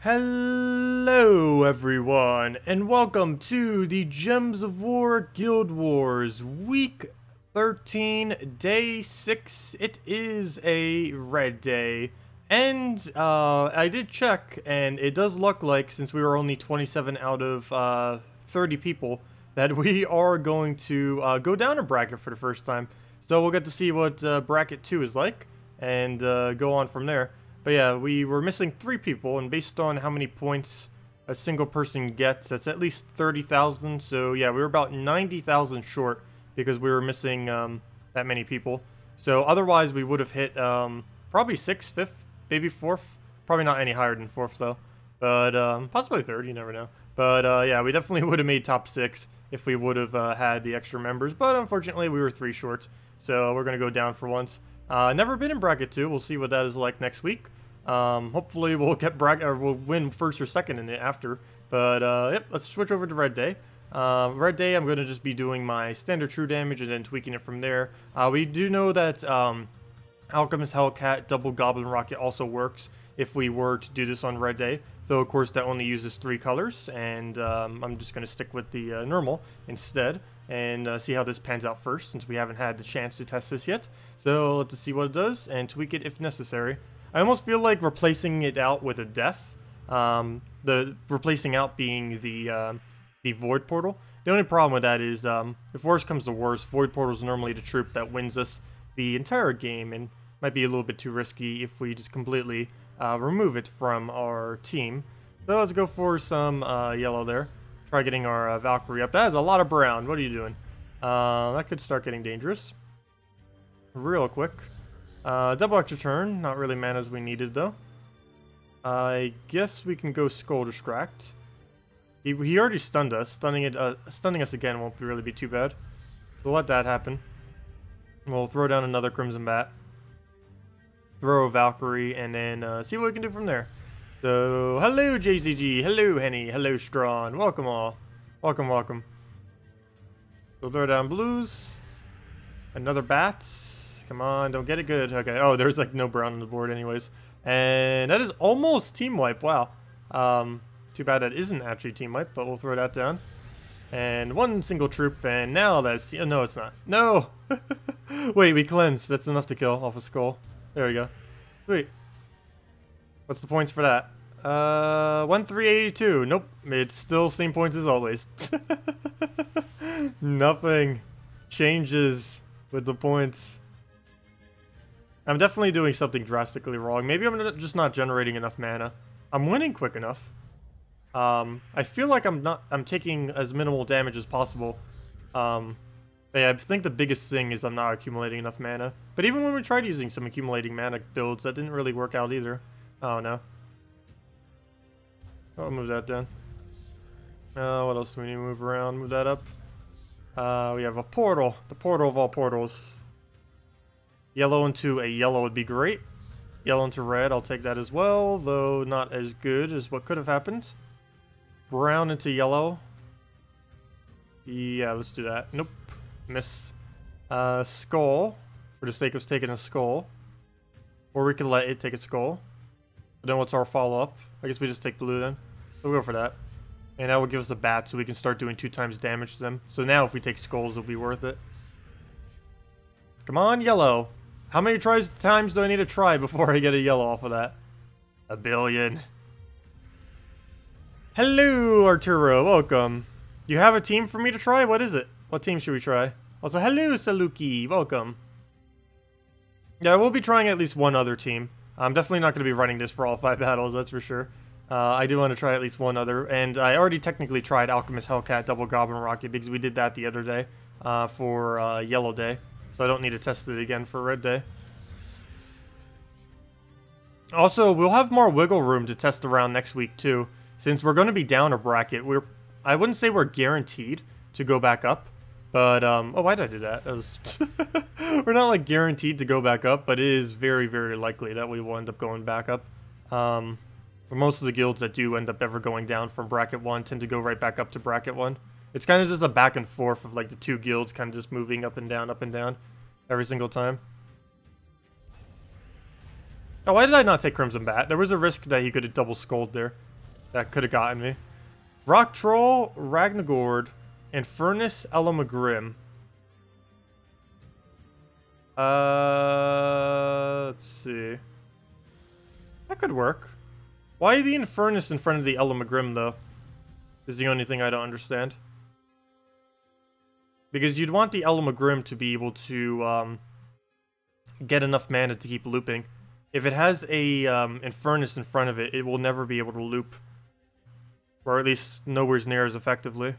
Hello everyone, and welcome to the Gems of War Guild Wars Week 13, Day 6. It is a red day, and I did check, and it does look like, since we were only 27 out of 30 people, that we are going to go down a bracket for the first time. So we'll get to see what bracket 2 is like, and go on from there. But yeah, we were missing 3 people, and based on how many points a single person gets, that's at least 30,000. So yeah, we were about 90,000 short because we were missing that many people. So otherwise, we would have hit probably 6th, 5th, maybe 4th. Probably not any higher than 4th though, but possibly 3rd. You never know. But yeah, we definitely would have made top 6 if we would have had the extra members. But unfortunately, we were 3 short, so we're gonna go down for once. Never been in bracket 2. We'll see what that is like next week. Hopefully we'll get bracket, or we'll win 1st or 2nd in it after. But yep, let's switch over to red day. Red day, I'm gonna just be doing my standard true damage and then tweaking it from there. We do know that Alchemist Hellcat double Goblin Rocket also works if we were to do this on red day. Though of course that only uses 3 colors, and I'm just gonna stick with the normal instead. And see how this pans out first, since we haven't had the chance to test this yet. So let's see what it does, and tweak it if necessary. I almost feel like replacing it out with a death. The replacing out being the Void Portal. The only problem with that is, if worse comes to worse, Void Portal is normally the troop that wins us the entire game, and might be a little bit too risky if we just completely remove it from our team. So let's go for some yellow there. Try getting our Valkyrie up. That is a lot of brown. What are you doing? That could start getting dangerous. Real quick. Double extra turn. Not really manas we needed, though. I guess we can go Skull Distract. He already stunned us. Stunning us again won't really be too bad. We'll let that happen. We'll throw down another Crimson Bat. Throw a Valkyrie, and then see what we can do from there. So, hello JCG, hello Henny, hello Strawn, welcome all. Welcome, welcome. We'll throw down blues. Another bat. Come on, don't get it good. Okay, oh, there's like no brown on the board anyways. And that is almost team wipe, wow. Too bad that isn't actually team wipe, but we'll throw that down. And one single troop, and now that's, no it's not. No! Wait, we cleansed, that's enough to kill off a skull. There we go. Sweet. What's the points for that? 1382. Nope. It's still same points as always. Nothing changes with the points. I'm definitely doing something drastically wrong. Maybe I'm just not generating enough mana. I'm winning quick enough. I feel like I'm taking as minimal damage as possible. Yeah, I think the biggest thing is I'm not accumulating enough mana. But even when we tried using some accumulating mana builds, that didn't really work out either. Oh no. I'll move that down. What else do we need to move around? Move that up. We have a portal. The portal of all portals. Yellow into a yellow would be great. Yellow into red, I'll take that as well, though not as good as what could have happened. Brown into yellow. Yeah, let's do that. Nope. Miss. Skull. For the sake of taking a skull. Or we could let it take a skull. But then what's our follow-up? I guess we just take blue then. We'll go for that. And that will give us a bat so we can start doing 2 times damage to them. So now if we take skulls, it'll be worth it. Come on, yellow. How many times do I need to try before I get a yellow off of that? 1 billion. Hello, Arturo. Welcome. You have a team for me to try? What is it? What team should we try? Also, hello, Saluki. Welcome. Yeah, we'll be trying at least one other team. I'm definitely not going to be running this for all 5 battles, that's for sure. I do want to try at least one other, and I already technically tried Alchemist Hellcat Double Goblin Rocket because we did that the other day for Yellow Day, so I don't need to test it again for Red Day. Also, we'll have more wiggle room to test around next week too, since we're going to be down a bracket. I wouldn't say we're guaranteed to go back up. But, oh, why did I do that? That was we're not, like, guaranteed to go back up, but it is very, very likely that we will end up going back up. For most of the guilds that do end up ever going down from bracket 1 tend to go right back up to bracket 1. It's kind of just a back and forth of, like, the 2 guilds kind of just moving up and down every single time. Oh, why did I not take Crimson Bat? There was a risk that he could have double skulled there. That could have gotten me. Rock Troll, Ragnagord, and Furnace Elamagrim. Let's see. That could work. Why the Infernus in front of the Elamagrim, though? Is the only thing I don't understand. Because you'd want the Elamagrim to be able to get enough mana to keep looping. If it has a Infernus in front of it, it will never be able to loop. Or at least nowhere near as effectively.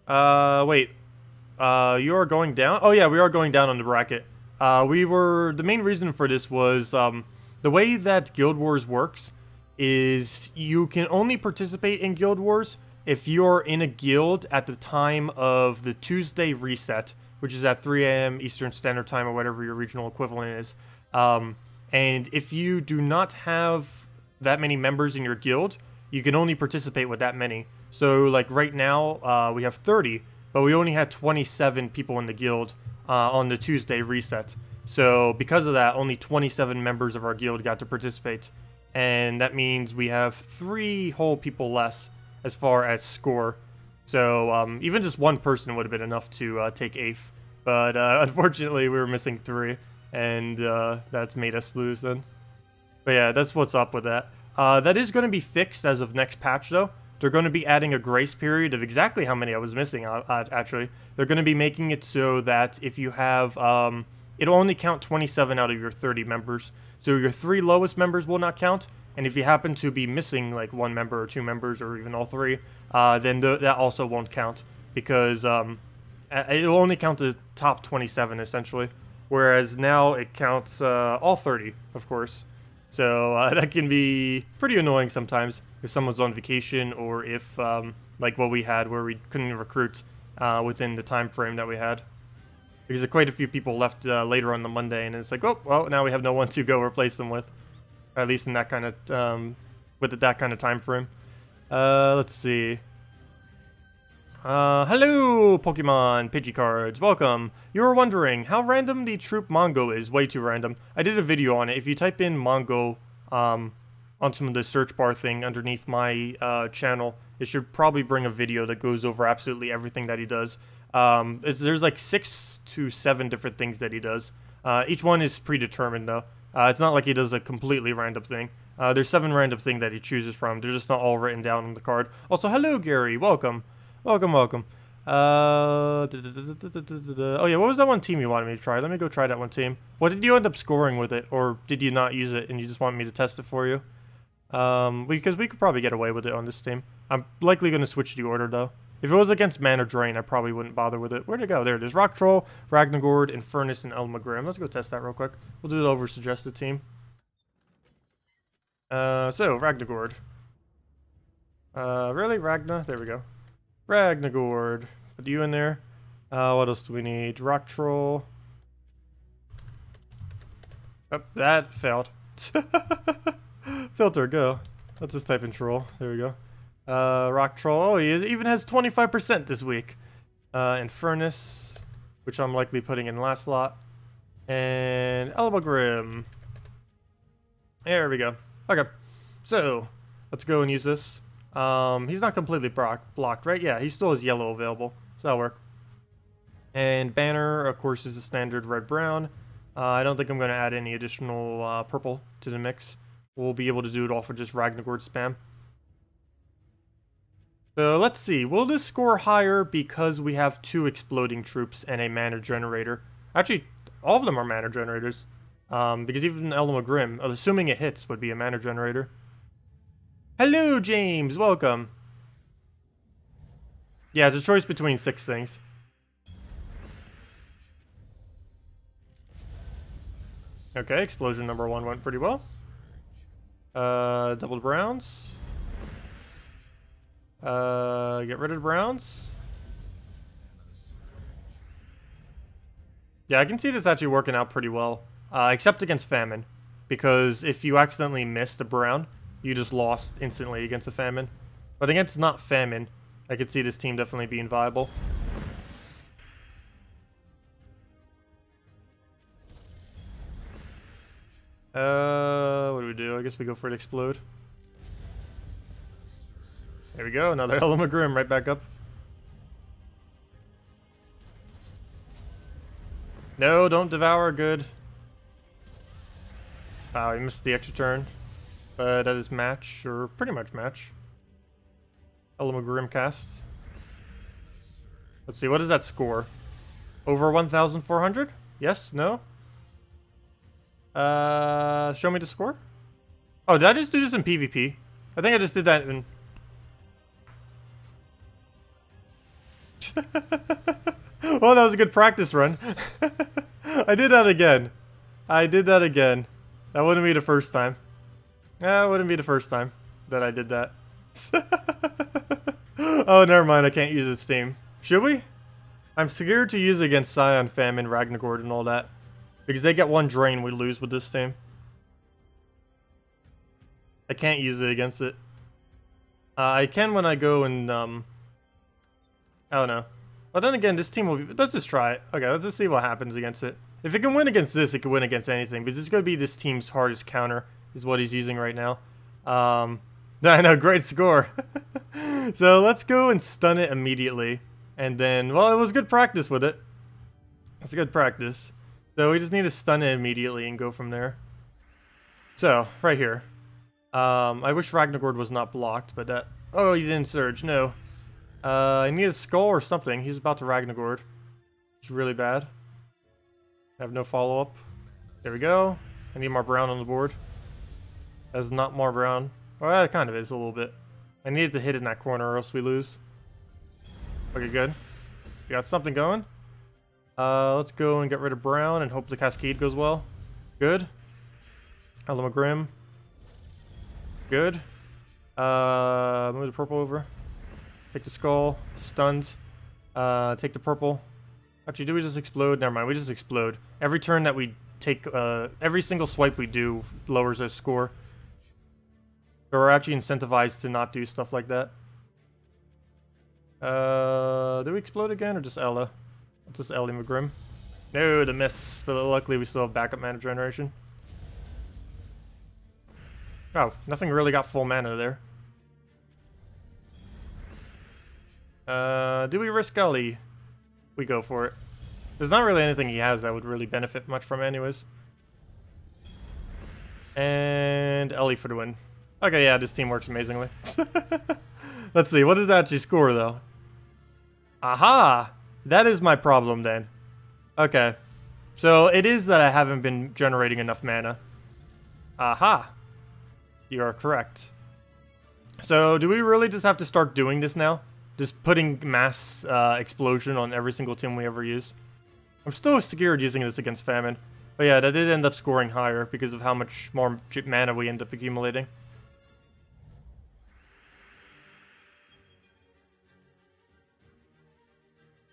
Wait. You are going down? Oh yeah, we are going down on the bracket. The main reason for this was, the way that Guild Wars works is you can only participate in Guild Wars if you're in a guild at the time of the Tuesday reset, which is at 3 AM Eastern Standard Time or whatever your regional equivalent is. And if you do not have that many members in your guild, you can only participate with that many. So like right now, we have 30, but we only had 27 people in the guild on the Tuesday reset. So because of that, only 27 members of our guild got to participate. And that means we have 3 whole people less as far as score. So even just one person would have been enough to take 8th. But unfortunately, we were missing 3. And that's made us lose then. But yeah, that's what's up with that. That is going to be fixed as of next patch, though. They're going to be adding a grace period of exactly how many I was missing, actually. They're going to be making it so that if you have... it'll only count 27 out of your 30 members. So your 3 lowest members will not count. And if you happen to be missing like 1 member or 2 members or even all 3, then that also won't count. Because it'll only count the top 27, essentially. Whereas now it counts all 30, of course. So that can be pretty annoying sometimes if someone's on vacation or if, like what we had where we couldn't recruit within the time frame that we had. Because quite a few people left later on the Monday, and it's like, oh, well, now we have no one to go replace them with. Or at least in that kind of, with that kind of time frame. Let's see. Hello, Pokemon Pidgeycards, welcome. You were wondering how random the troop Mongo is. Way too random. I did a video on it. If you type in Mongo on some of the search bar thing underneath my channel, it should probably bring a video that goes over absolutely everything that he does. There's like 6 to 7 different things that he does. Each one is predetermined though. It's not like he does a completely random thing. There's 7 random things that he chooses from. They're just not all written down on the card. Also, hello Gary, welcome. Welcome. Oh yeah, what was that one team you wanted me to try? Let me go try that one team. What did you end up scoring with it? Or did you not use it and you just want me to test it for you? Because we could probably get away with it on this team. I'm likely going to switch the order though. If it was against Mana Drain, I probably wouldn't bother with it. Where'd it go? There it is. Rock Troll, Ragnagord, Infernus, and Elamagrim. Let's go test that real quick. We'll do it over suggested team. So, Ragnagord. Really? Ragna? There we go. Ragnagord. Put you in there. What else do we need? Rock Troll. Oh, that failed. Filter, go. Let's just type in Troll. There we go. Rock Troll. Oh, he even has 25% this week. Infernus, which I'm likely putting in last slot. And Elamagrim. There we go. Okay. So, let's go and use this. He's not completely blocked, right? Yeah, he still has yellow available, so that'll work. And banner, of course, is a standard red-brown. I don't think I'm going to add any additional purple to the mix. We'll be able to do it all for just Ragnagord spam. So let's see, will this score higher because we have 2 exploding troops and a mana generator? Actually, all of them are mana generators. Because even Elamagrim, assuming it hits, would be a mana generator. Hello, James. Welcome. Yeah, it's a choice between 6 things. Okay, explosion number 1 went pretty well. Double browns. Get rid of the browns. Yeah, I can see this actually working out pretty well. Except against famine. Because if you accidentally miss the brown, you just lost instantly against the famine. But against not famine, I could see this team definitely being viable. What do we do? so I guess we go for an explode. There we go, another Element Grim right back up. No, don't devour, good. Wow, he missed the extra turn. But that is match, or pretty much match. Element Grim cast. Let's see, what does that score? Over 1,400? Yes? No? Show me the score? Oh, did I just do this in PvP? I think I just did that in... Well, that was a good practice run. I did that again. I did that again. That wouldn't be the first time. Yeah, it wouldn't be the first time that I did that. Oh, never mind. I can't use its team. Should we? I'm scared to use it against Scion, Famine, Ragnargord, and all that. Because they get one drain we lose with this team. I can't use it against it. I can when I go and, I don't know. But then again, this team will be... Let's just try it. Okay, let's just see what happens against it. If it can win against this, it can win against anything. Because it's going to be this team's hardest counter, is what he's using right now. I know, great score. So let's go and stun it immediately. And then, well, it was good practice with it. It's a good practice. So we just need to stun it immediately and go from there. So, right here. I wish Ragnargord was not blocked, but that... Oh, you didn't surge, no. I need a skull or something. He's about to Ragnargord. It's really bad. I have no follow-up. There we go. I need more brown on the board. That's not more brown. Well, it kind of is a little bit. I needed to hit in that corner or else we lose. Okay, good. We got something going. Let's go and get rid of brown and hope the cascade goes well. Good. Element Grim. Good. Move the purple over. Take the skull. Stunned. Take the purple. Actually, do we just explode? Never mind, we just explode. Every turn that we take, every single swipe we do lowers our score. So we're actually incentivized to not do stuff like that. Do we explode again or just Ella? It's just Ellie McGrim. No, the miss. But luckily we still have backup mana generation. Oh, nothing really got full mana there. Do we risk Ellie? We go for it. There's not really anything he has that would really benefit much from anyways. And Ellie for the win. Okay, yeah, this team works amazingly. Let's see, what does that actually score though? Aha! That is my problem then. Okay. So it is that I haven't been generating enough mana. Aha! You are correct. So do we really just have to start doing this now? Just putting mass explosion on every single team we ever use? I'm still scared using this against Famine. But yeah, that did end up scoring higher because of how much more mana we end up accumulating.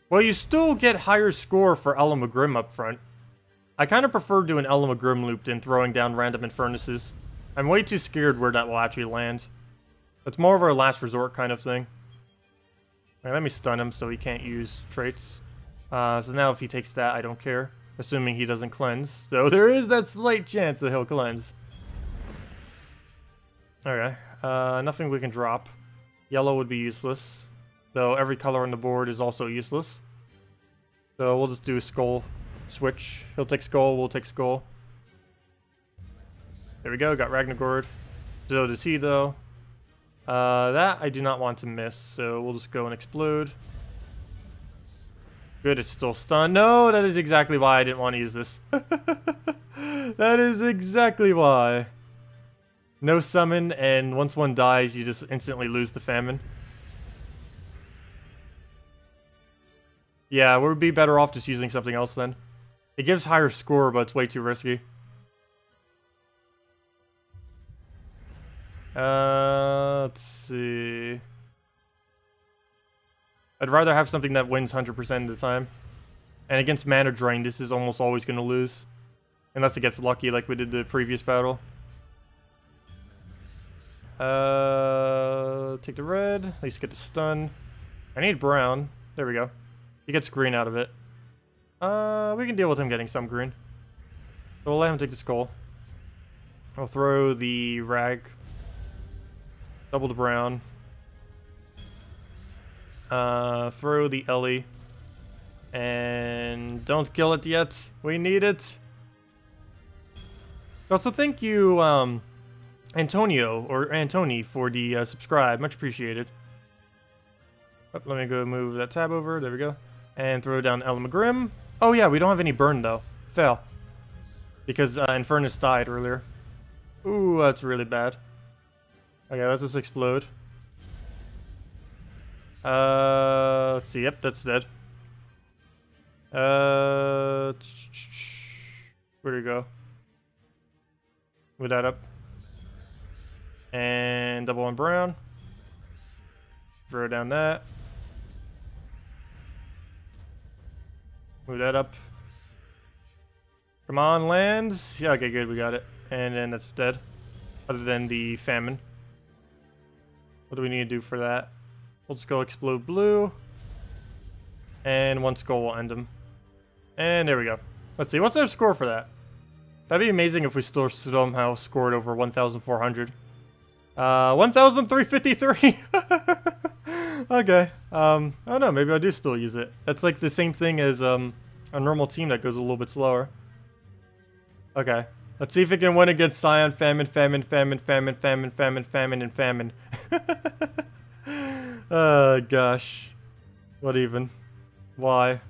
Well, you still get higher score for Element Grim up front. I kind of prefer doing Element Grim loop than throwing down random Infernuses. I'm way too scared where that will actually land. It's more of our last resort kind of thing. Right, let me stun him so he can't use traits. So now if he takes that, I don't care. Assuming he doesn't cleanse. So there is that slight chance that he'll cleanse. Okay. Nothing we can drop. Yellow would be useless. Though every color on the board is also useless. So we'll just do a skull switch. He'll take skull, we'll take skull. There we go, got Ragnargord. So does he though. That I do not want to miss, so we'll just go and explode. Good, it's still stunned. No, that is exactly why I didn't want to use this. That is exactly why. No summon, and once one dies, you just instantly lose the Famine. Yeah, we'd be better off just using something else then. It gives higher score, but it's way too risky. Let's see. I'd rather have something that wins 100% of the time. And against Mana Drain, this is almost always going to lose. Unless it gets lucky like we did the previous battle. Take the red. At least get the stun. I need brown. There we go. He gets green out of it. We can deal with him getting some green. So we'll let him take the skull. I'll throw the rag. Double the brown. Throw the Ellie. And don't kill it yet. We need it. Also, thank you, Antonio, or Antoni, for the subscribe. Much appreciated. Oh, let me go move that tab over. There we go. And throw down Elamagrim. Oh yeah, we don't have any burn though. Fail. Because Infernus died earlier. Ooh, that's really bad. Okay, let's just explode. Let's see. Yep, that's dead. Where'd it go? Move that up. And double on brown. Throw down that. Move that up. Come on, lands. Yeah, okay, good, we got it. And then that's dead. Other than the famine. What do we need to do for that? We'll just go explode blue. And one skull will end him. And there we go. Let's see, what's our score for that? That'd be amazing if we still somehow scored over 1,400. 1,353. Okay. I don't know, maybe I do still use it. That's like the same thing as a normal team that goes a little bit slower. Okay. Let's see if it can win against Scion, Famine, Famine, Famine, Famine, Famine, Famine, Famine, and Famine. Oh, gosh. What even? Why?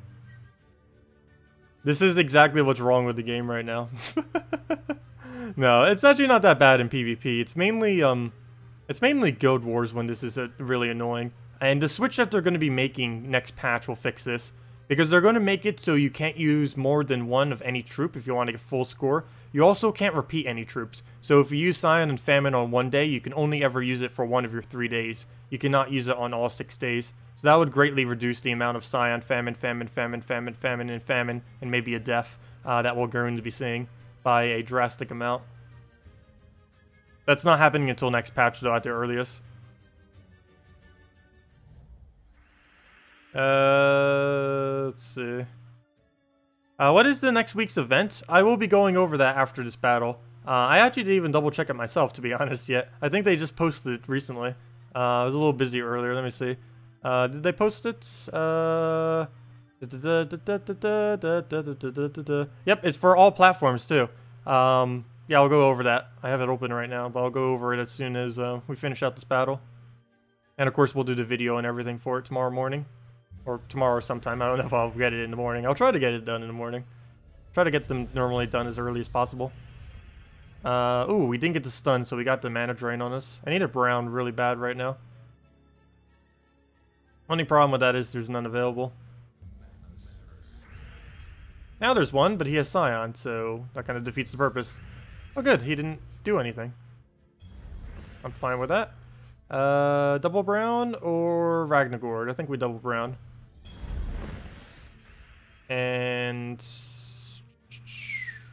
This is exactly what's wrong with the game right now. No, it's actually not that bad in PvP. It's mainly Guild Wars when this is really annoying. And the switch that they're going to be making next patch will fix this. Because they're going to make it so you can't use more than one of any troop if you want to get full score. You also can't repeat any troops. So if you use Scion and Famine on one day, you can only ever use it for one of your 3 days. You cannot use it on all 6 days. So that would greatly reduce the amount of Scion, Famine, Famine, Famine, Famine, Famine, and Famine, and maybe a death that we're going to be seeing by a drastic amount. That's not happening until next patch, though, at the earliest. Let's see. What is the next week's event? I will be going over that after this battle. I actually didn't even double check it myself, to be honest, yet. I think they just posted it recently. I was a little busy earlier. Let me see. Did they post it? Yep, it's for all platforms, too. Yeah, I'll go over that. I have it open right now, but I'll go over it as soon as we finish out this battle. And, of course, we'll do the video and everything for it tomorrow morning. Or tomorrow sometime. I don't know if I'll get it in the morning. I'll try to get it done in the morning. Try to get them normally done as early as possible. Ooh, we didn't get the stun, so we got the mana drain on us. I need a brown really bad right now. Only problem with that is there's none available. Now there's one, but he has Scion, so that kind of defeats the purpose. Oh good, he didn't do anything. I'm fine with that. Double brown or Ragnagord? I think we double brown. And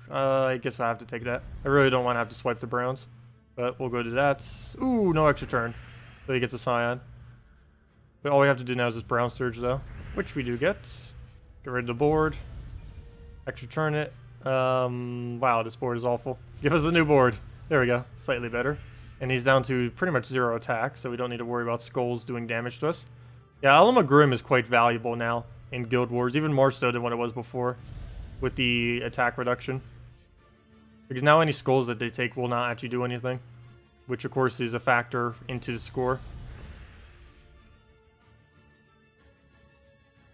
I guess I have to take that. I really don't want to have to swipe the browns, but we'll go to that. Ooh, no extra turn. So he gets a Scion. But all we have to do now is this brown surge, though, which we do get. Get rid of the board. Extra turn it. Wow, this board is awful. Give us a new board. There we go. Slightly better. And he's down to pretty much 0 attack, so we don't need to worry about skulls doing damage to us. Yeah, Elamagrim is quite valuable now in Guild Wars, even more so than what it was before with the attack reduction. Because now any skulls that they take will not actually do anything, which of course is a factor into the score.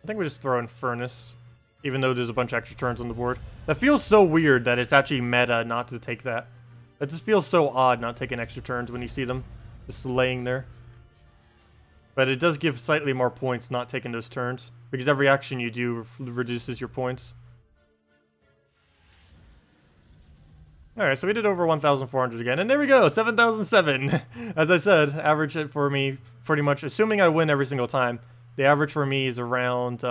I think we just throw in Furnace, even though there's a bunch of extra turns on the board. That feels so weird that it's actually meta not to take that. It just feels so odd not taking extra turns when you see them just laying there. But it does give slightly more points not taking those turns, because every action you do reduces your points. Alright, so we did over 1,400 again, and there we go, 7,007! As I said, average it for me, pretty much, assuming I win every single time, the average for me is around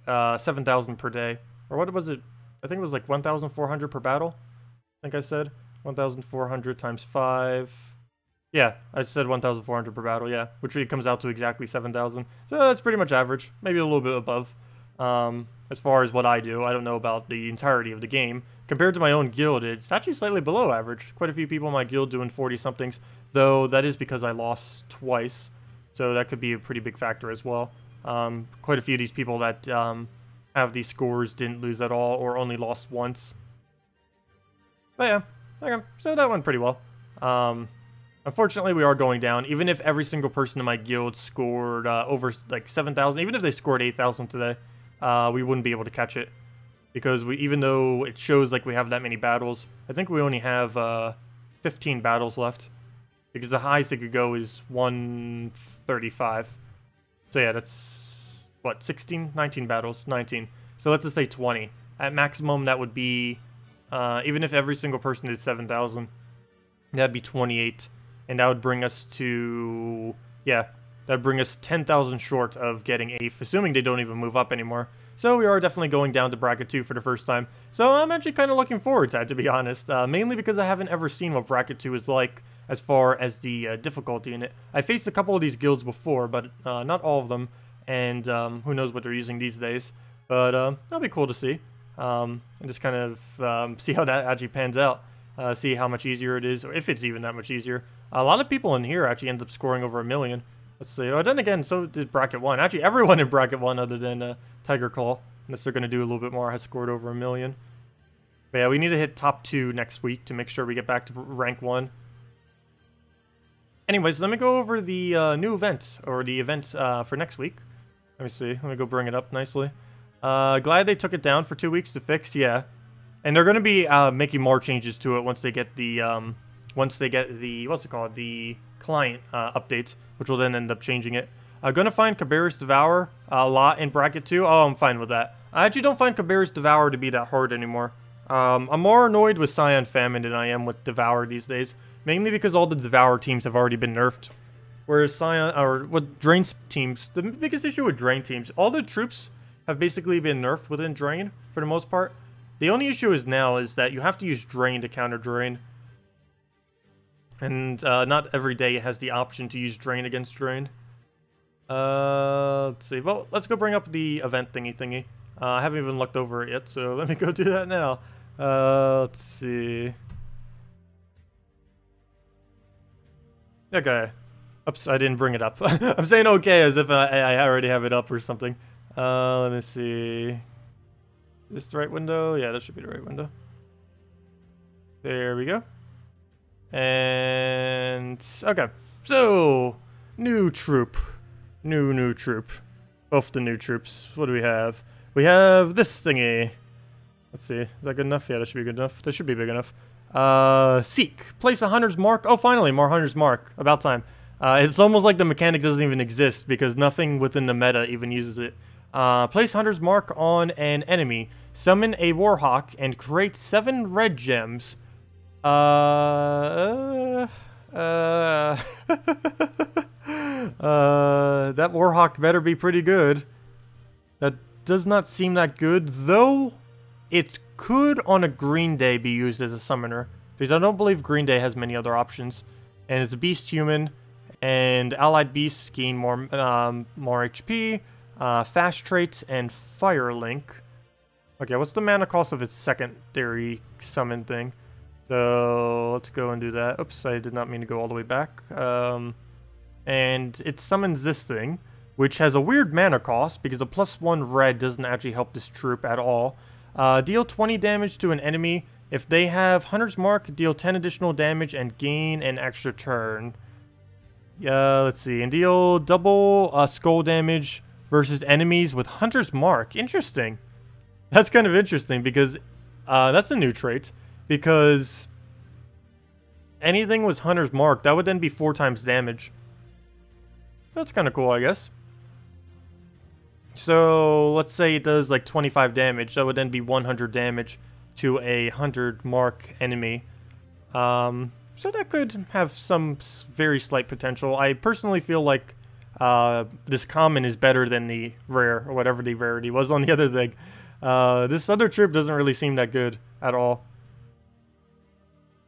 7,000 per day. Or what was it? I think it was like 1,400 per battle, I think I said. 1,400 times 5... Yeah, I said 1,400 per battle, yeah. Which really comes out to exactly 7,000. So that's pretty much average. Maybe a little bit above. as far as what I do. I don't know about the entirety of the game. Compared to my own guild, it's actually slightly below average. Quite a few people in my guild doing 40-somethings, though that is because I lost twice, so that could be a pretty big factor as well. Quite a few of these people that have these scores didn't lose at all or only lost once. But yeah, okay, so that went pretty well. Unfortunately, we are going down. Even if every single person in my guild scored over like 7,000, even if they scored 8,000 today, we wouldn't be able to catch it. Because even though it shows like we have that many battles, I think we only have 15 battles left. Because the highest it could go is 135. So yeah, that's, what, 16? 19 battles? 19. So let's just say 20. At maximum, that would be, even if every single person did 7,000, that'd be 28. And that would bring us to, yeah, that'd bring us 10,000 short of getting 8th, assuming they don't even move up anymore. So we are definitely going down to Bracket 2 for the first time. So I'm actually kind of looking forward to that, to be honest. Mainly because I haven't ever seen what Bracket 2 is like as far as the difficulty in it. I faced a couple of these guilds before, but not all of them. And who knows what they're using these days. But that'll be cool to see. And just kind of see how that actually pans out. See how much easier it is, or if it's even that much easier. A lot of people in here actually end up scoring over 1 million. Let's see. Oh, then again, so did Bracket 1. Actually, everyone in Bracket 1 other than Tiger Claw, unless they're going to do a little bit more, has scored over 1 million. But yeah, we need to hit top 2 next week to make sure we get back to rank 1. Anyways, let me go over the new event, or the event for next week. Let me see. Let me go bring it up nicely. Glad they took it down for 2 weeks to fix, yeah. And they're going to be making more changes to it once they get the, what's it called, the client updates, which will then end up changing it. I'm going to find Cabarrus Devour a lot in Bracket 2. Oh, I'm fine with that. I actually don't find Cabarrus Devour to be that hard anymore. I'm more annoyed with Scion Famine than I am with Devour these days. Mainly because all the Devour teams have already been nerfed. Whereas Scion, or with Drain teams, the biggest issue with Drain teams, all the troops have basically been nerfed within Drain, for the most part. The only issue is now is that you have to use Drain to counter Drain. And not every day has the option to use Drain against Drain. Let's see. Well, let's go bring up the event thingy. I haven't even looked over it yet, so let me go do that now. Let's see. Okay. Oops, I didn't bring it up. I'm saying okay as if I already have it up or something. Let me see. Is this the right window? Yeah, that should be the right window. There we go. And okay. So, new troop. New troop. Both the new troops. What do we have? We have this thingy. Let's see. Is that good enough? Yeah, that should be good enough. That should be big enough. Seek. Place a hunter's mark. Oh, finally, more hunter's mark. About time. It's almost like the mechanic doesn't even exist because nothing within the meta even uses it. Place hunter's mark on an enemy. Summon a warhawk and create 7 red gems. That warhawk better be pretty good. That does not seem that good, though it could on a green day be used as a summoner, because I don't believe green day has many other options. And it's a beast human, and allied beasts gain more HP, fast traits, and fire link. Okay, what's the mana cost of its secondary summon thing? So let's go and do that. Oops, I did not mean to go all the way back. And it summons this thing, which has a weird mana cost because a +1 red doesn't actually help this troop at all. Deal 20 damage to an enemy. If they have Hunter's Mark, deal 10 additional damage and gain an extra turn. Let's see. And deal double skull damage versus enemies with Hunter's Mark. Interesting. That's kind of interesting because that's a new trait. Because anything with Hunter's Mark, that would then be 4 times damage. That's kind of cool, I guess. So let's say it does like 25 damage. That would then be 100 damage to a Hunter's Mark enemy. So that could have some very slight potential. I personally feel like this common is better than the rare, or whatever the rarity was on the other thing. This other troop doesn't really seem that good at all.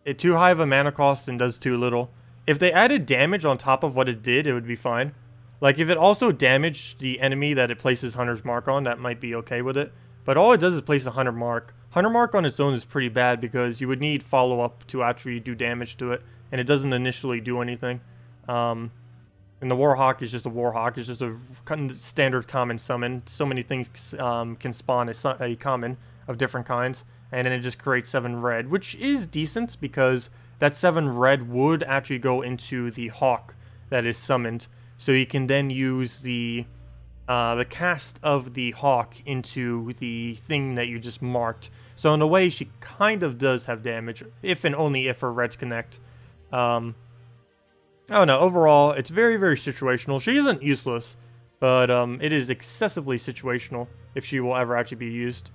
It's too high of a mana cost and does too little. If they added damage on top of what it did, it would be fine. Like, if it also damaged the enemy that it places Hunter's Mark on, that might be okay with it. but all it does is place a 100 mark. 100 mark on its own is pretty bad because you would need follow-up to actually do damage to it, and it doesn't initially do anything. And the Warhawk is just a Warhawk. It's just a standard common summon. So many things can spawn a common of different kinds, and then it just creates 7 red, which is decent because that 7 red would actually go into the Hawk that is summoned. So you can then use the cast of the Hawk into the thing that you just marked. So in a way, she kind of does have damage, if and only if her reds connect. I don't know. Overall, it's very, very situational. She isn't useless, but it is excessively situational if she will ever actually be used.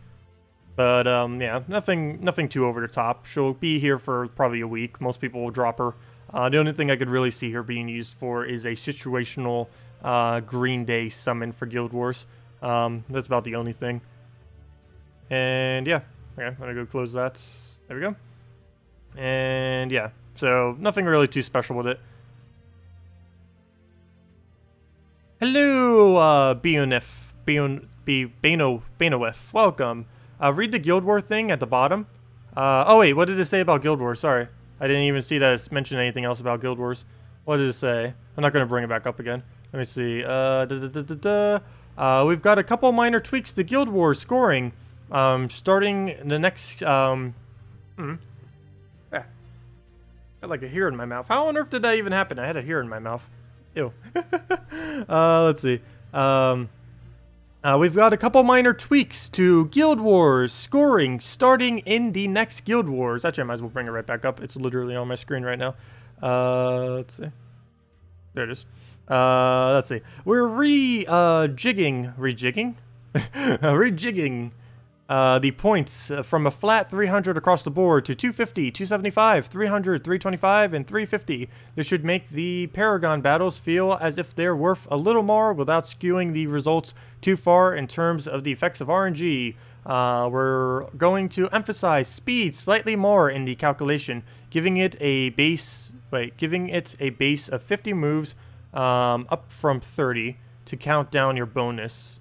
But yeah, nothing too over the top. She'll be here for probably a week. Most people will drop her. The only thing I could really see her being used for is a situational Green Day summon for Guild Wars. That's about the only thing. And yeah, okay, I'm gonna go close that. There we go. And yeah, so nothing really too special with it. Hello, Benowif. Welcome. Read the Guild War thing at the bottom. Oh wait, what did it say about Guild Wars? Sorry. I didn't even see that it mentioned anything else about Guild Wars. What did it say? I'm not going to bring it back up again. Let me see. We've got a couple minor tweaks to Guild Wars scoring. Starting the next... Yeah. Got like a hair in my mouth. How on earth did that even happen? I had a hair in my mouth. Ew. Let's see. We've got a couple minor tweaks to Guild Wars scoring starting in the next Guild Wars. Actually, I might as well bring it right back up. It's literally on my screen right now. Let's see. There it is. Let's see. We're rejigging the points from a flat 300 across the board to 250, 275, 300, 325, and 350. This should make the Paragon battles feel as if they're worth a little more without skewing the results too far in terms of the effects of RNG. We're going to emphasize speed slightly more in the calculation, giving it a base of 50 moves up from 30 to count down your bonus.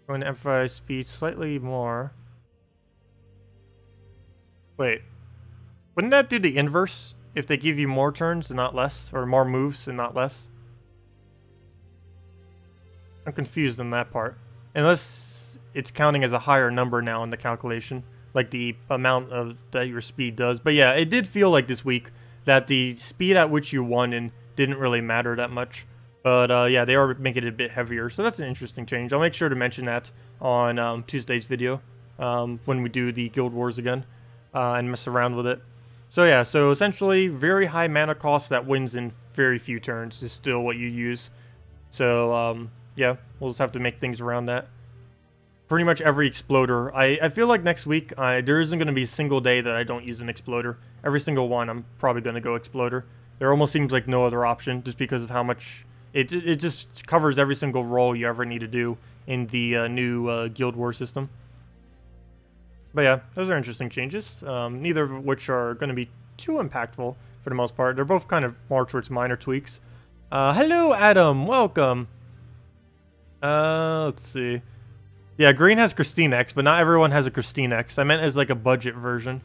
Going to emphasize speed slightly more. Wait. Wouldn't that do the inverse if they give you more turns and not less? Or more moves and not less? I'm confused on that part. Unless it's counting as a higher number now in the calculation. Like the amount of that your speed does. But yeah, it did feel like this week that the speed at which you won in didn't really matter that much. But yeah, they are making it a bit heavier, so that's an interesting change. I'll make sure to mention that on Tuesday's video when we do the Guild Wars again and mess around with it. So yeah, so essentially very high mana cost that wins in very few turns is still what you use. So yeah, we'll just have to make things around that. Pretty much every exploder. I feel like next week there isn't going to be a single day that I don't use an exploder. Every single one I'm probably going to go exploder. There almost seems like no other option just because of how much... It just covers every single role you ever need to do in the new Guild War system. But yeah, those are interesting changes. Neither of which are going to be too impactful for the most part. They're both kind of more towards minor tweaks. Hello, Adam. Welcome. Let's see. Yeah, green has Christine X, but not everyone has a Christine X. I meant as like a budget version.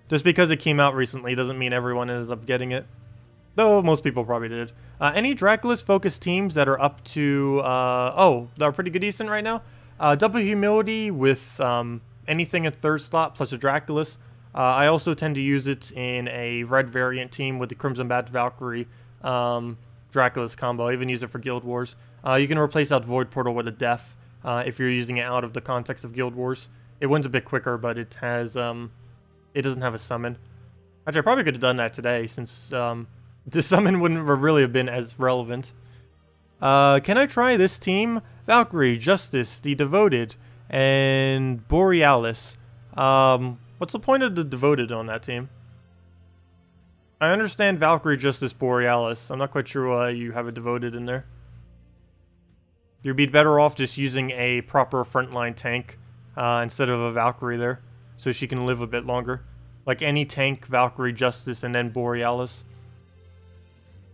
Just because it came out recently doesn't mean everyone ended up getting it. Though most people probably did. Any Draculus-focused teams that are up to... that are pretty good decent right now? Double Humility with anything in third slot plus a Draculus. I also tend to use it in a red variant team with the Crimson Bat Valkyrie Draculus combo. I even use it for Guild Wars. You can replace out Void Portal with a Death if you're using it out of the context of Guild Wars. It wins a bit quicker, but it has... it doesn't have a summon. Actually, I probably could have done that today since... the summon wouldn't really have been as relevant. Can I try this team? Valkyrie, Justice, the Devoted, and Borealis. What's the point of the Devoted on that team? I understand Valkyrie, Justice, Borealis. I'm not quite sure why you have a Devoted in there. You'd be better off just using a proper frontline tank instead of a Valkyrie there, so she can live a bit longer. Like any tank, Valkyrie, Justice, and then Borealis.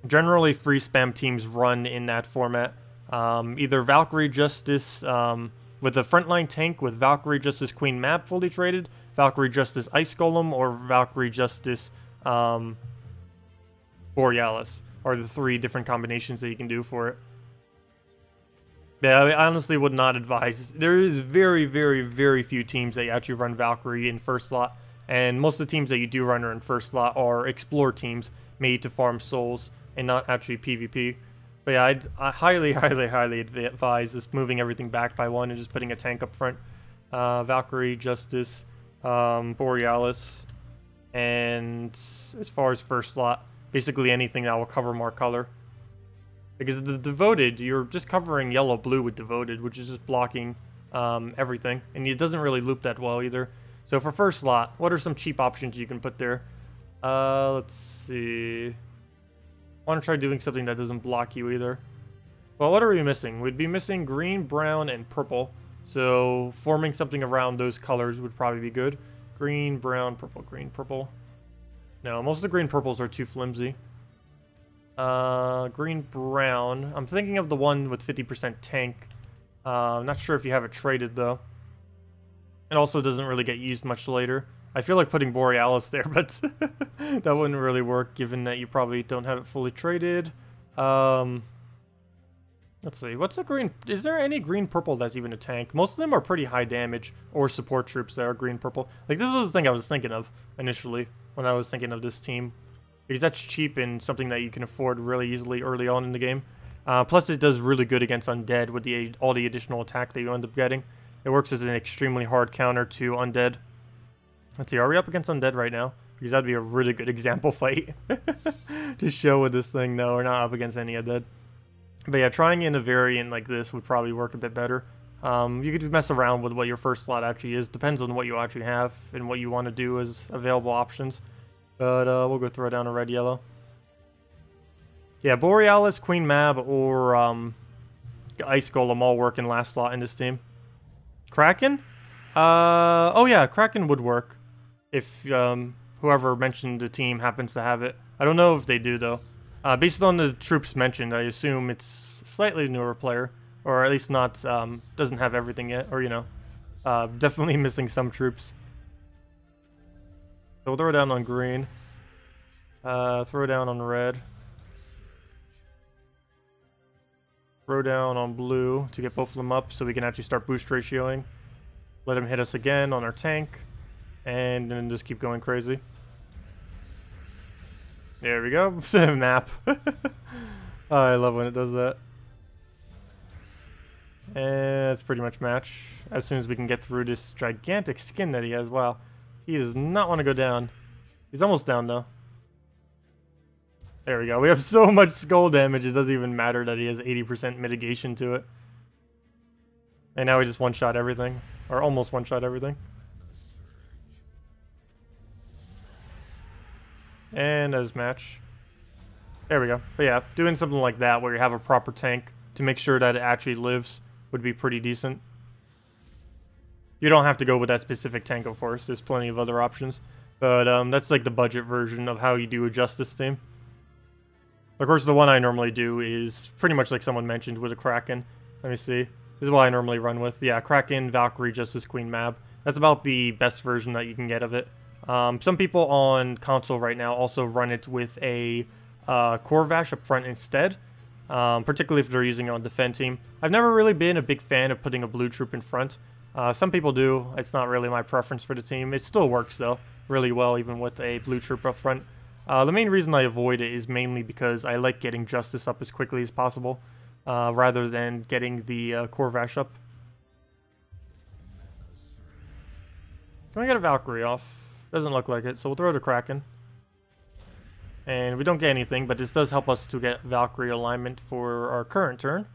Generally, free spam teams run in that format. Either Valkyrie, Justice, with a frontline tank with Valkyrie Justice Queen map fully traded, Valkyrie Justice Ice Golem, or Valkyrie Justice Borealis are the 3 different combinations that you can do for it. Yeah, I honestly would not advise. There is very, very, very few teams that actually run Valkyrie in first slot, and most of the teams that you do run her in first slot are explore teams made to farm souls and not actually PvP. But yeah, I highly, highly, highly advise just moving everything back by 1 and just putting a tank up front. Valkyrie, Justice, Borealis, and as far as first slot, basically anything that will cover more color. Because the Devoted, you're just covering yellow-blue with Devoted, which is just blocking everything. And it doesn't really loop that well either. So for first slot, what are some cheap options you can put there? Let's see. I want to try doing something that doesn't block you either. Well, what are we missing? We'd be missing green, brown, and purple. So forming something around those colors would probably be good. Green, brown, purple, green, purple. No, most of the green purples are too flimsy. Green, brown. I'm thinking of the one with 50% tank. I'm not sure if you have it traded, though. It also doesn't really get used much later. I feel like putting Borealis there, but that wouldn't really work, given that you probably don't have it fully traded. Let's see. What's a green... Is there any green-purple that's even a tank? Most of them are pretty high damage, or support troops that are green-purple. Like, this was the thing I was thinking of, initially, when I was thinking of this team. Because that's cheap and something that you can afford really easily early on in the game. Plus, it does really good against Undead with all the additional attack that you end up getting. It works as an extremely hard counter to Undead. Let's see, are we up against Undead right now? Because that'd be a really good example fight to show with this thing. No, we're not up against any Undead. But yeah, trying in a variant like this would probably work a bit better. You could mess around with what your first slot actually is. Depends on what you actually have and what you want to do as available options. But we'll go throw down a red-yellow. Yeah, Borealis, Queen Mab, or Ice Golem all work in last slot in this team. Kraken? Oh yeah, Kraken would work. If whoever mentioned the team happens to have it. I don't know if they do, though. Based on the troops mentioned, I assume it's a slightly newer player. Or at least not, doesn't have everything yet. Or, you know, definitely missing some troops. So we'll throw down on green. Throw down on red. Throw down on blue to get both of them up so we can actually start boost ratioing. Let him hit us again on our tank. And then just keep going crazy. There we go. Map. Oh, I love when it does that. And it's pretty much match. As soon as we can get through this gigantic skin that he has. Wow. He does not want to go down. He's almost down, though. There we go. We have so much skull damage, it doesn't even matter that he has 80% mitigation to it. And now we just one-shot everything. Or almost one-shot everything. And as match. There we go. But yeah, doing something like that where you have a proper tank to make sure that it actually lives would be pretty decent. You don't have to go with that specific tank, of course. There's plenty of other options. But that's like the budget version of how you do adjust this team. Of course, the one I normally do is pretty much like someone mentioned with a Kraken. Let me see. This is what I normally run with. Yeah, Kraken, Valkyrie, Justice, Queen Mab. That's about the best version that you can get of it. Some people on console right now also run it with a Corvash up front instead. Particularly if they're using it on defend team. I've never really been a big fan of putting a blue troop in front. Some people do. It's not really my preference for the team. It still works, though, really well, even with a blue troop up front. The main reason I avoid it is mainly because I like getting Justice up as quickly as possible, rather than getting the Corvash up. Can we get a Valkyrie off? Doesn't look like it, so we'll throw the Kraken. And we don't get anything, but this does help us to get Valkyrie alignment for our current turn.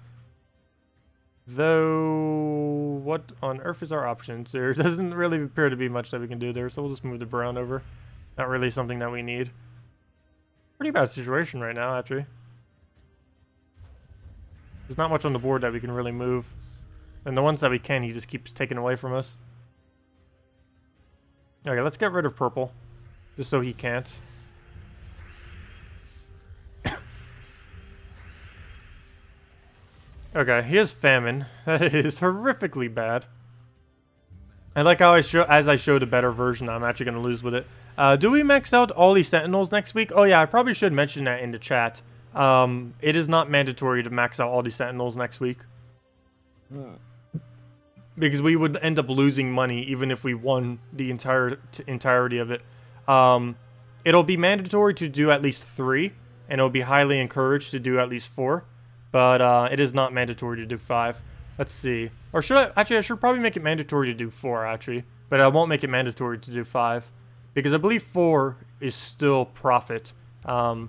Though, what on earth is our options? There doesn't really appear to be much that we can do there, so we'll just move the brown over. Not really something that we need. Pretty bad situation right now, actually. There's not much on the board that we can really move. And the ones that we can, he just keeps taking away from us. Okay, let's get rid of purple. Just so he can't. Okay, he has famine. That is horrifically bad. I like how as I showed a better version, I'm actually going to lose with it. Do we max out all these Sentinels next week? Oh yeah, I probably should mention that in the chat. It is not mandatory to max out all these Sentinels next week. Because we would end up losing money even if we won the entirety of it. It'll be mandatory to do at least 3, and it'll be highly encouraged to do at least 4. But it is not mandatory to do 5. Let's see. Or should I... Actually, I should probably make it mandatory to do 4, actually. But I won't make it mandatory to do 5. Because I believe 4 is still profit. And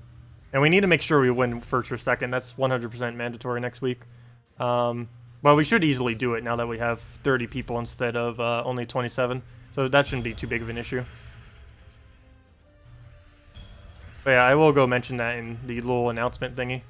we need to make sure we win first or second. That's 100% mandatory next week. Well, we should easily do it now that we have 30 people instead of only 27. So that shouldn't be too big of an issue. But yeah, I will go mention that in the little announcement thingy.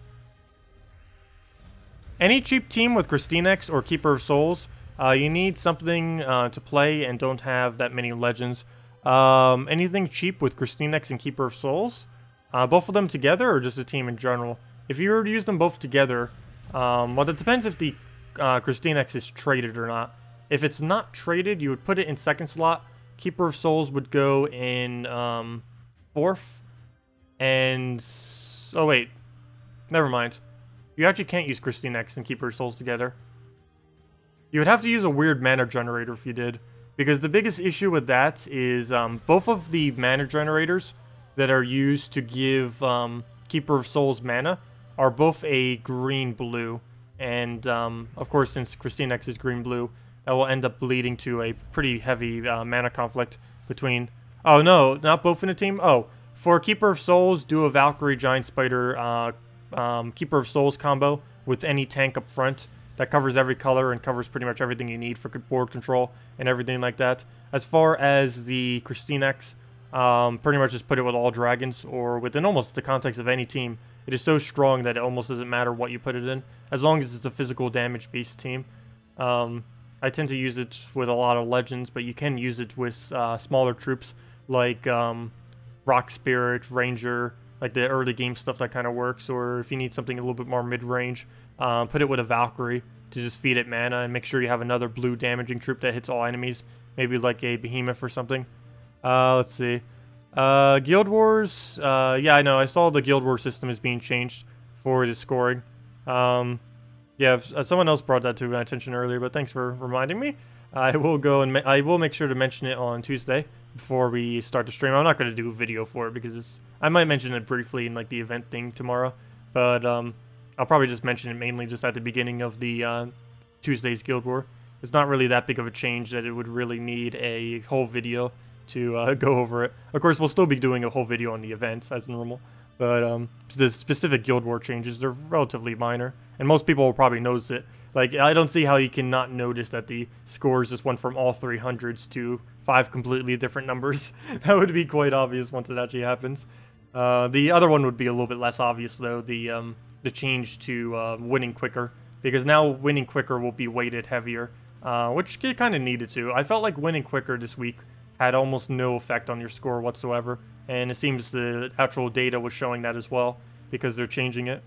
Any cheap team with KrissTigger or Keeper of Souls, you need something to play and don't have that many legends. Anything cheap with KrissTigger and Keeper of Souls? Both of them together or just a team in general? If you were to use them both together, well, it depends if the KrissTigger is traded or not. If it's not traded, you would put it in second slot. Keeper of Souls would go in fourth. And... oh, wait. Never mind. You actually can't use KrissTigger and Keeper of Souls together. You would have to use a weird mana generator if you did. Because the biggest issue with that is both of the mana generators that are used to give Keeper of Souls mana are both a green-blue. And, of course, since KrissTigger is green-blue, that will end up leading to a pretty heavy mana conflict between... oh, no, not both in a team? Oh, for Keeper of Souls, do a Valkyrie Giant Spider Keeper of Souls combo with any tank up front. That covers every color and covers pretty much everything you need for board control and everything like that. As far as the KrissTigger, pretty much just put it with all dragons or within almost the context of any team. It is so strong that it almost doesn't matter what you put it in, as long as it's a physical damage-based team. I tend to use it with a lot of legends, but you can use it with smaller troops like Rock Spirit, Ranger, like the early game stuff that kind of works, or if you need something a little bit more mid-range, put it with a Valkyrie to just feed it mana and make sure you have another blue damaging troop that hits all enemies, maybe like a Behemoth or something. Let's see. Guild Wars, yeah, I know, I saw the Guild Wars system is being changed for the scoring. Yeah, someone else brought that to my attention earlier, but thanks for reminding me. I will go and I will make sure to mention it on Tuesday before we start the stream. I'm not going to do a video for it because it's... I might mention it briefly in like the event thing tomorrow, but I'll probably just mention it mainly just at the beginning of the Tuesday's Guild War. It's not really that big of a change that it would really need a whole video to go over it. Of course, we'll still be doing a whole video on the events as normal, but the specific Guild War changes, they're relatively minor, and most people will probably notice it. Like, I don't see how you can not notice that the scores just went from all 300s to 5 completely different numbers. That would be quite obvious once it actually happens. The other one would be a little bit less obvious, though, the change to winning quicker, because now winning quicker will be weighted heavier, which it kind of needed to. I felt like winning quicker this week had almost no effect on your score whatsoever, and it seems the actual data was showing that as well, because they're changing it.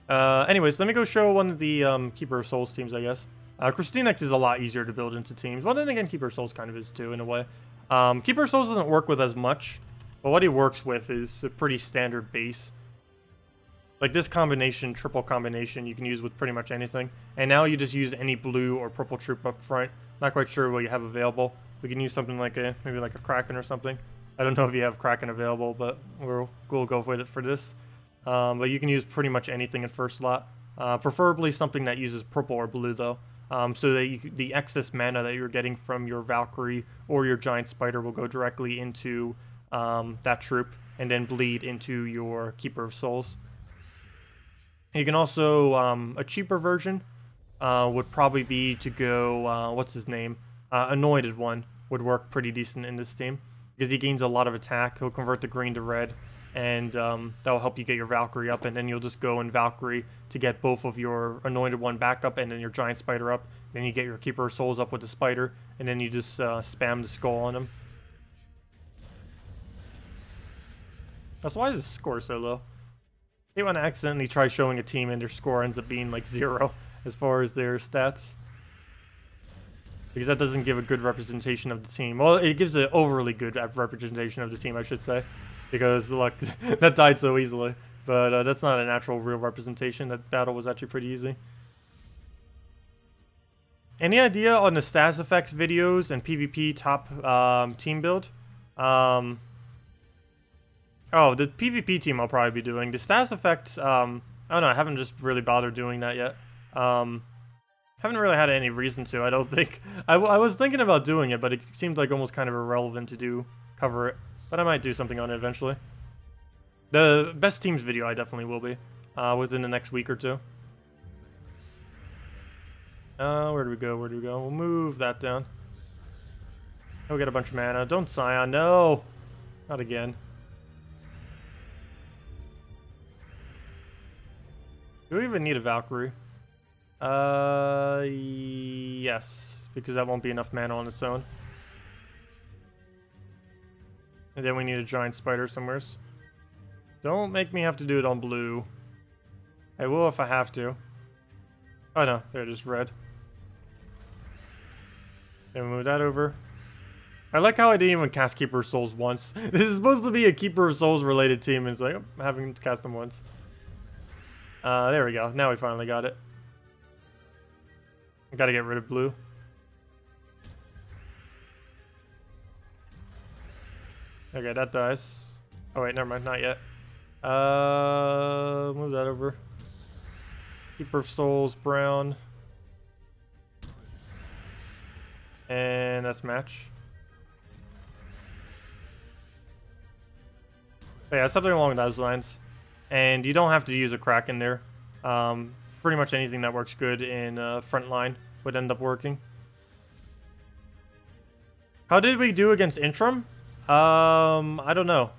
Anyways, let me go show one of the Keeper of Souls teams, I guess. KrissTigger is a lot easier to build into teams. Well, then again, Keeper of Souls kind of is too, in a way. Keeper of Souls doesn't work with as much, but what he works with is a pretty standard base. Like this combination, triple combination, you can use with pretty much anything. And now you just use any blue or purple troop up front. Not quite sure what you have available. We can use something like maybe like a Kraken or something. I don't know if you have Kraken available, but we'll go with it for this. But you can use pretty much anything in first slot. Preferably something that uses purple or blue, though. So that the excess mana that you're getting from your Valkyrie or your Giant Spider will go directly into that troop and then bleed into your Keeper of Souls. You can also, a cheaper version would probably be to go, what's his name? Anointed One would work pretty decent in this team because he gains a lot of attack. He'll convert the green to red, and that'll help you get your Valkyrie up, and then you'll just go in Valkyrie to get both of your Anointed One back up and then your Giant Spider up. Then you get your Keeper of Souls up with the Spider, and then you just spam the skull on him. That's why his score is so low. They want to accidentally try showing a team and their score ends up being like 0 as far as their stats. Because that doesn't give a good representation of the team. Well, it gives an overly good representation of the team, I should say. Because, look, that died so easily. But that's not a natural, real representation. That battle was actually pretty easy. Any idea on the stats effects videos and PvP top team build? Oh, the PvP team I'll probably be doing. The stats effects, I don't know, I haven't just really bothered doing that yet. Haven't really had any reason to, I don't think. I was thinking about doing it, but it seemed like almost kind of irrelevant to cover it. But I might do something on it eventually. The best teams video I definitely will be, within the next week or two. Where do we go? Where do we go? We'll move that down. Oh, we got a bunch of mana. Don't Scion, no! Not again. Do we even need a Valkyrie? Yes. Because that won't be enough mana on its own. And then we need a giant spider somewheres. Don't make me have to do it on blue. I will if I have to. Oh no, there it is, red. Then we move that over. I like how I didn't even cast Keeper of Souls once. This is supposed to be a Keeper of Souls related team, and it's like, oh, having to cast them once. There we go. Now we finally got it. Gotta get rid of blue. Okay, that dies. Oh wait, never mind, not yet. Move that over. Keeper of Souls, brown. And that's match. But yeah, something along those lines. And you don't have to use a crack in there. Pretty much anything that works good in frontline would end up working. How did we do against Intrum? I don't know.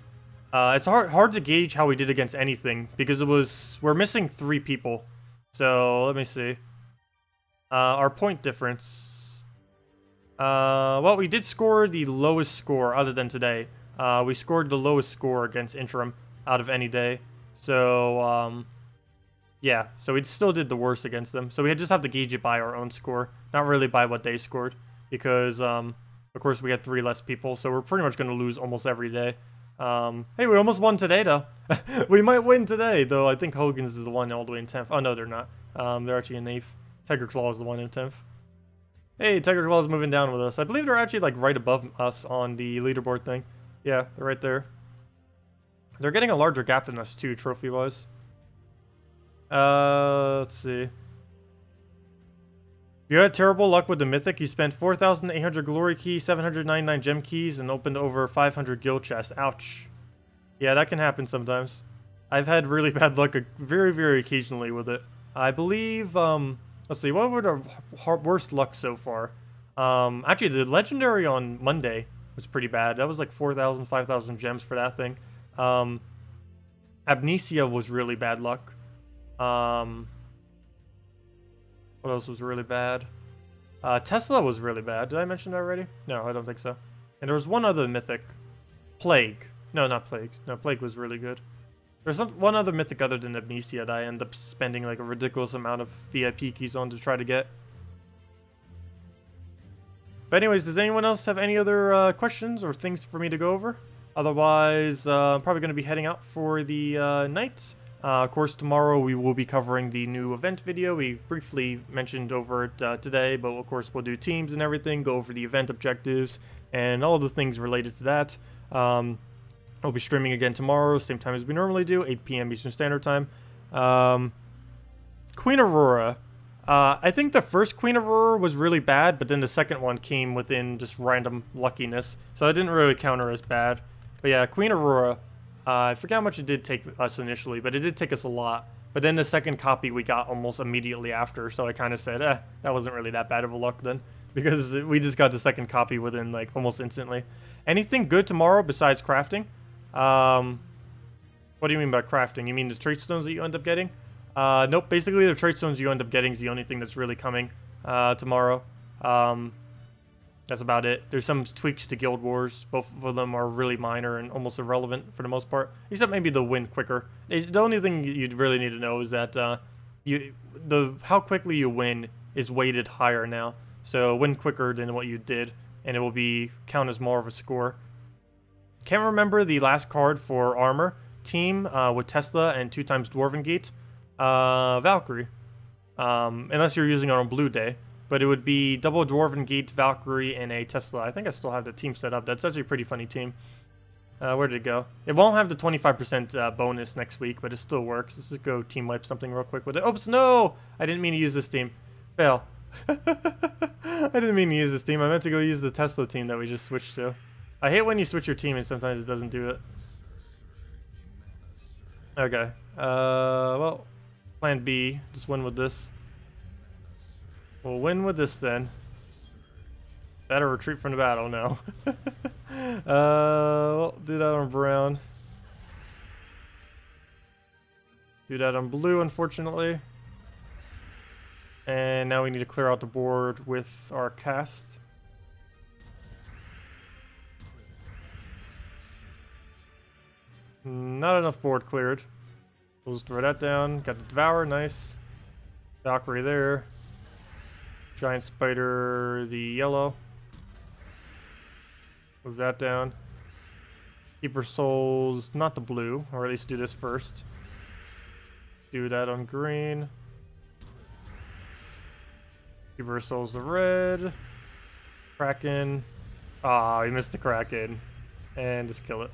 It's hard to gauge how we did against anything because we're missing 3 people. So let me see. Our point difference. Well, we did score the lowest score other than today. We scored the lowest score against Intrum out of any day. So yeah, so we still did the worst against them. So we just have to gauge it by our own score, not really by what they scored, because of course we had 3 less people, so we're pretty much going to lose almost every day. Hey, we almost won today, though. We might win today, though. I think Hogan's is the one all the way in 10th. Oh, no, they're not. They're actually in 8th. Tiger Claw is the one in 10th. Hey, Tiger Claw is moving down with us. I believe they're actually, like, right above us on the leaderboard thing. Yeah, they're right there. They're getting a larger gap than us, too, trophy-wise. Let's see. You had terrible luck with the Mythic. You spent 4,800 Glory Keys, 799 Gem Keys, and opened over 500 Guild Chests. Ouch. Yeah, that can happen sometimes. I've had really bad luck very, very occasionally with it. I believe, let's see, what were our worst luck so far? Actually, the Legendary on Monday was pretty bad. That was like 4,000, 5,000 gems for that thing. Amnesia was really bad luck. What else was really bad? Tesla was really bad. Did I mention that already? No, I don't think so. And there was one other mythic. Plague. No, not Plague. No, Plague was really good. There's one other mythic other than Amnesia that I end up spending like a ridiculous amount of VIP keys on to try to get. But anyways, does anyone else have any other questions or things for me to go over? Otherwise, I'm probably going to be heading out for the night. Of course, tomorrow we will be covering the new event video. We briefly mentioned over it today, but of course we'll do teams and everything, go over the event objectives, and all the things related to that. I'll be streaming again tomorrow, same time as we normally do, 8 p.m. Eastern Standard Time. Queen Aurora. I think the first Queen Aurora was really bad, but then the second one came within just random luckiness, so I didn't really count her as bad. But yeah, Queen Aurora. I forget how much it did take us initially, but it did take us a lot. But then the second copy we got almost immediately after, so I kind of said, that wasn't really that bad of a luck then. Because we just got the second copy within, like, almost instantly. Anything good tomorrow besides crafting? What do you mean by crafting? You mean the trait stones that you end up getting? Nope, basically the trait stones you end up getting is the only thing that's really coming tomorrow. That's about it. There's some tweaks to Guild Wars. Both of them are really minor and almost irrelevant for the most part, except maybe the win quicker. The only thing you'd really need to know is that how quickly you win is weighted higher now. So win quicker than what you did, and it will count as more of a score. Can't remember the last card for armor team with Tesla and 2 times Dwarven Gate. Valkyrie, unless you're using it on blue day. But it would be double Dwarven Gate, Valkyrie, and a Tesla. I think I still have the team set up. That's actually a pretty funny team. Where did it go? It won't have the 25% bonus next week, but it still works. Let's just go team wipe something real quick with it. Oops, no! I didn't mean to use this team. Fail. I didn't mean to use this team. I meant to go use the Tesla team that we just switched to. I hate when you switch your team and sometimes it doesn't do it. Okay. Well, plan B. Just win with this. We'll win with this then. Better retreat from the battle, no. Well, do that on brown. Do that on blue, unfortunately. And now we need to clear out the board with our cast. Not enough board cleared. We'll just throw that down. Got the Devour, nice. Valkyrie there. Giant Spider, the yellow. Move that down. Keeper Souls, not the blue, or at least do this first. Do that on green. Keeper Souls, the red. Kraken. Ah, we missed the Kraken. And just kill it.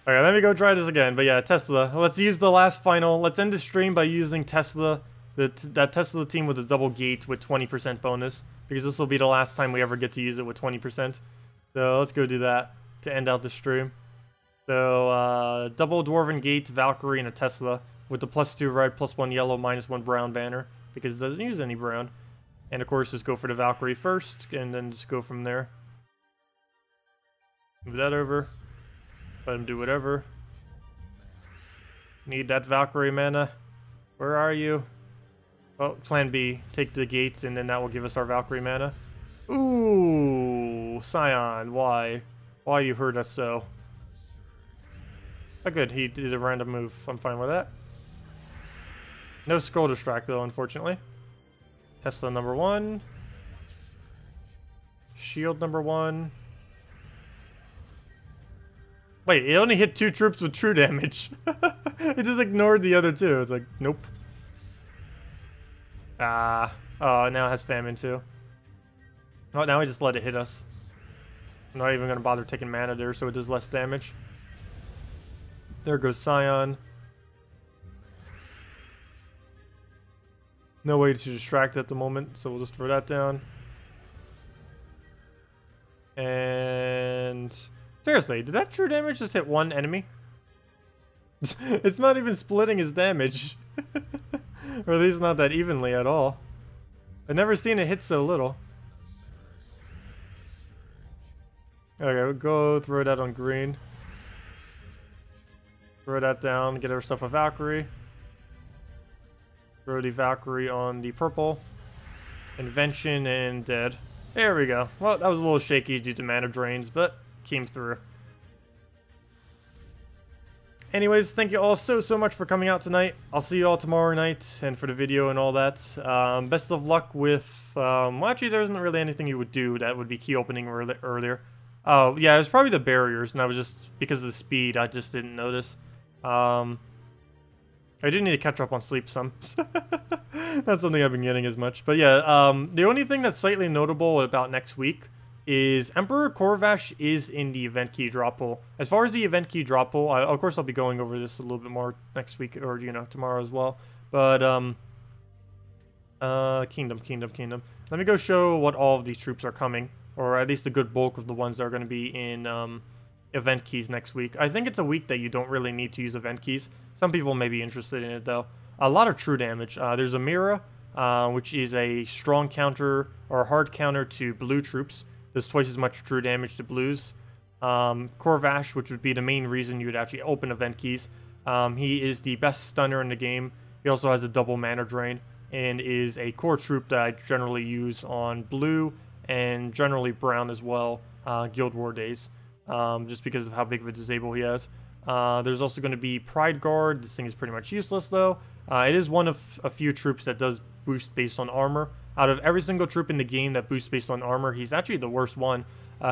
Okay, let me go try this again. But yeah, Tesla. Let's use the last final. Let's end the stream by using Tesla. That Tesla team with a double gate with 20% bonus, because this will be the last time we ever get to use it with 20%. So let's go do that to end out the stream. So double Dwarven Gate, Valkyrie, and a Tesla with the +2 red, +1 yellow, -1 brown banner, because it doesn't use any brown. And of course, just go for the Valkyrie first, and then just go from there. Move that over. Let him do whatever. Need that Valkyrie mana. Where are you? Oh, plan B. Take the gates, and then that will give us our Valkyrie mana. Ooh, Scion, why? Why you hurt us so? Oh, good. He did a random move. I'm fine with that. No Skull Distract, though, unfortunately. Tesla number 1. Shield number 1. Wait, it only hit 2 troops with true damage. It just ignored the other 2. It's like, nope. Ah. Oh, now it has famine too. Oh, now we just let it hit us. I'm not even going to bother taking mana there, so it does less damage. There goes Scion. No way to distract at the moment, so we'll just throw that down. And... seriously, did that true damage just hit 1 enemy? It's not even splitting his damage. Or at least not that evenly at all. I've never seen it hit so little. Okay, we'll go throw that on green. Throw that down, get ourselves a Valkyrie. Throw the Valkyrie on the purple. Invention and dead. There we go. Well, that was a little shaky due to mana drains, but came through. Anyways, thank you all so much for coming out tonight. I'll see you all tomorrow night and for the video and all that. Best of luck with... well, actually, there isn't really anything you would do that would be key opening earlier. Oh, yeah, it was probably the barriers, and I was just... because of the speed, I just didn't notice. I do need to catch up on sleep some. That's something I've been getting as much. But yeah, the only thing that's slightly notable about next week is Emperor Corvash is in the event key drop pool. As far as the event key drop pool, of course I'll be going over this a little bit more next week, or, you know, tomorrow as well. But, Kingdom. Let me go show what all of these troops are coming, or at least a good bulk of the ones that are going to be in, event keys next week. I think it's a week that you don't really need to use event keys. Some people may be interested in it, though. A lot of true damage. There's a Mira, which is a strong counter, or hard counter to blue troops. Does twice as much true damage to blues. Corvash, which would be the main reason you would actually open event keys. He is the best stunner in the game. He also has a double mana drain, and is a core troop that I generally use on blue and generally brown as well, Guild War days, just because of how big of a disable he has. There's also going to be Pride Guard. This thing is pretty much useless though. It is one of a few troops that does boost based on armor. Out of every single troop in the game that boosts based on armor, he's actually the worst one.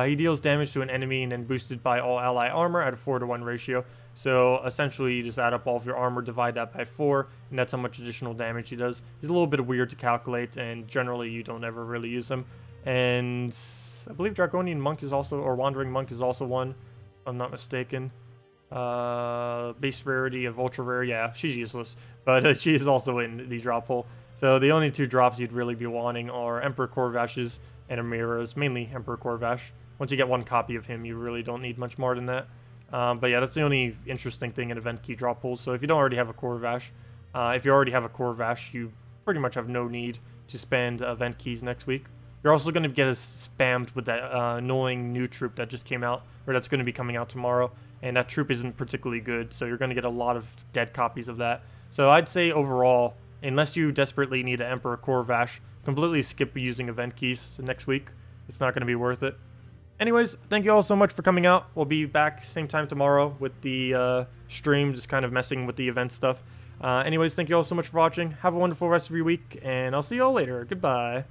He deals damage to an enemy and then boosted by all ally armor at a 4-to-1 ratio. So essentially you just add up all of your armor, divide that by 4, and that's how much additional damage he does. He's a little bit weird to calculate, and generally you don't ever really use him. And I believe Draconian Monk is also, or Wandering Monk is also one, if I'm not mistaken. Base rarity of ultra rare, yeah, she's useless, but she is also in the drop hole. So the only 2 drops you'd really be wanting are Emperor Corvash's and Amira's, mainly Emperor Corvash. Once you get 1 copy of him, you really don't need much more than that. But yeah, that's the only interesting thing in event key drop pools. So if you don't already have a Corvash, if you already have a Corvash, you pretty much have no need to spend event keys next week. You're also going to get spammed with that annoying new troop that just came out, or that's going to be coming out tomorrow. And that troop isn't particularly good, so you're going to get a lot of dead copies of that. So I'd say overall, unless you desperately need an Emperor Corvash, completely skip using event keys next week. It's not going to be worth it. Anyways, thank you all so much for coming out. We'll be back same time tomorrow with the stream, just kind of messing with the event stuff. Anyways, thank you all so much for watching. Have a wonderful rest of your week, and I'll see you all later. Goodbye.